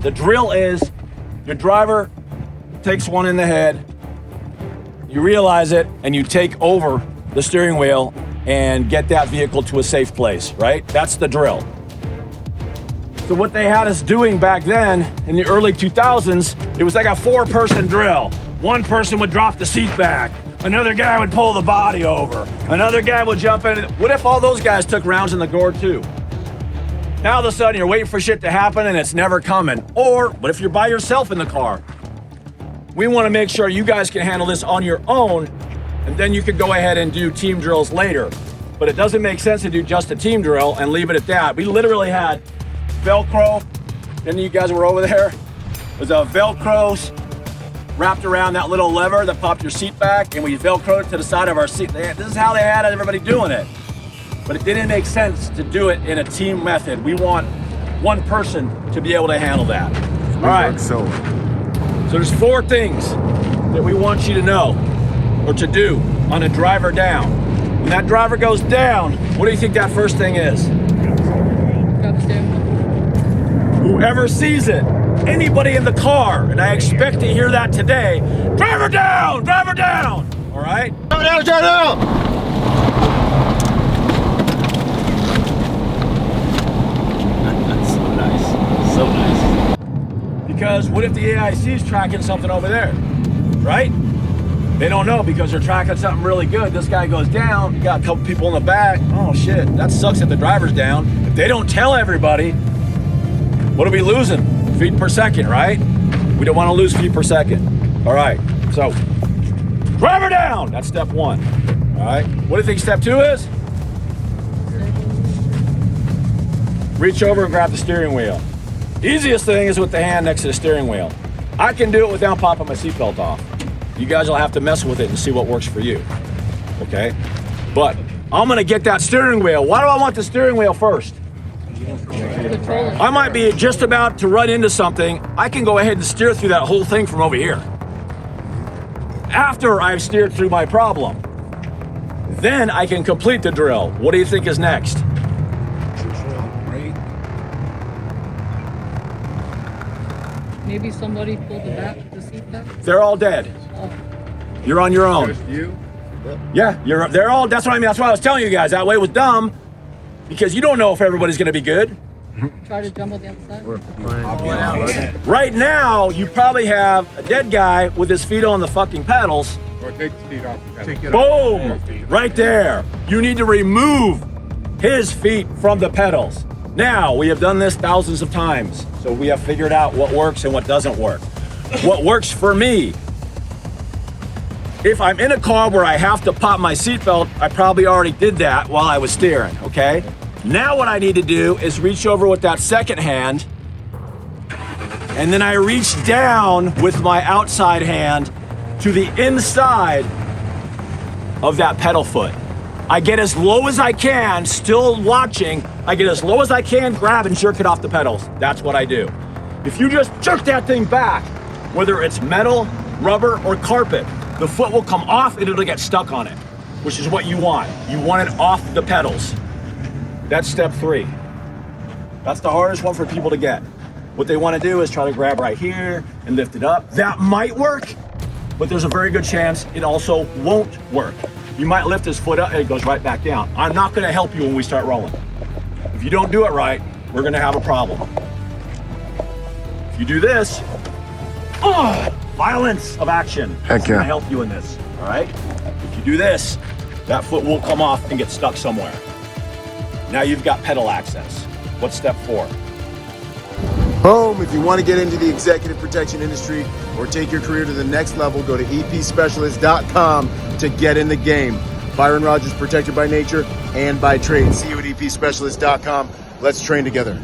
The drill is your driver takes one in the head, you realize it, and you take over the steering wheel and get that vehicle to a safe place, right? That's the drill. So what they had us doing back then in the early 2000s, it was like a 4-person drill. One person would drop the seat back. Another guy would pull the body over. Another guy would jump in. What if all those guys took rounds in the gourd too? Now all of a sudden you're waiting for shit to happen and it's never coming. Or what if you're by yourself in the car? We want to make sure you guys can handle this on your own, and then you can go ahead and do team drills later. But it doesn't make sense to do just a team drill and leave it at that. We literally had Velcro, and you guys were over there. There's a Velcro wrapped around that little lever that popped your seat back, and we Velcroed it to the side of our seat. This is how they had everybody doing it. But it didn't make sense to do it in a team method. We want one person to be able to handle that. All right. So there's 4 things that we want you to know or to do on a driver down. When that driver goes down, what do you think that first thing is? Whoever sees it, anybody in the car, and I expect to hear that today, driver down, all right? Driver down. So nice. Because what if the AIC is tracking something over there, right? They don't know because they're tracking something really good. This guy goes down, you got a couple people in the back. Oh shit, that sucks if the driver's down. If they don't tell everybody, what are we losing? Feet per second, right? We don't want to lose feet per second. All right, so driver down, that's step 1. All right, what do you think step 2 is? Reach over and grab the steering wheel. Easiest thing is with the hand next to the steering wheel. I can do it without popping my seatbelt off. You guys will have to mess with it and see what works for you, okay? But I'm gonna get that steering wheel. Why do I want the steering wheel first? I might be just about to run into something. I can go ahead and steer through that whole thing from over here. After I've steered through my problem, then I can complete the drill. What do you think is next? Maybe somebody pulled the seat back? They're all dead. Oh. You're on your own. Just you? Yeah, they're all, that's what I mean. That's why I was telling you guys. That way it was dumb, because you don't know if everybody's gonna be good. Try to jump on the other side? Right now, you probably have a dead guy with his feet on the fucking pedals. Or take the feet off the pedal. Boom! Right there. You need to remove his feet from the pedals. Now, we have done this thousands of times, so we have figured out what works and what doesn't work. What works for me, if I'm in a car where I have to pop my seatbelt, I probably already did that while I was steering, okay? Now what I need to do is reach over with that second hand, and then I reach down with my outside hand to the inside of that pedal foot. I get as low as I can, still watching, I get as low as I can, grab and jerk it off the pedals. That's what I do. If you just jerk that thing back, whether it's metal, rubber, or carpet, the foot will come off and it'll get stuck on it, which is what you want. You want it off the pedals. That's step 3. That's the hardest one for people to get. What they want to do is try to grab right here and lift it up. That might work, but there's a very good chance it also won't work. You might lift his foot up and it goes right back down. I'm not gonna help you when we start rolling. If you don't do it right, we're gonna have a problem. If you do this, violence of action. Heck It's gonna yeah. help you in this, all right? If you do this, that foot will come off and get stuck somewhere. Now you've got pedal access. What's step 4? Boom! If you want to get into the executive protection industry or take your career to the next level, go to epspecialist.com to get in the game. Byron Rodgers, protector by nature and by trade. See you at epspecialist.com. Let's train together.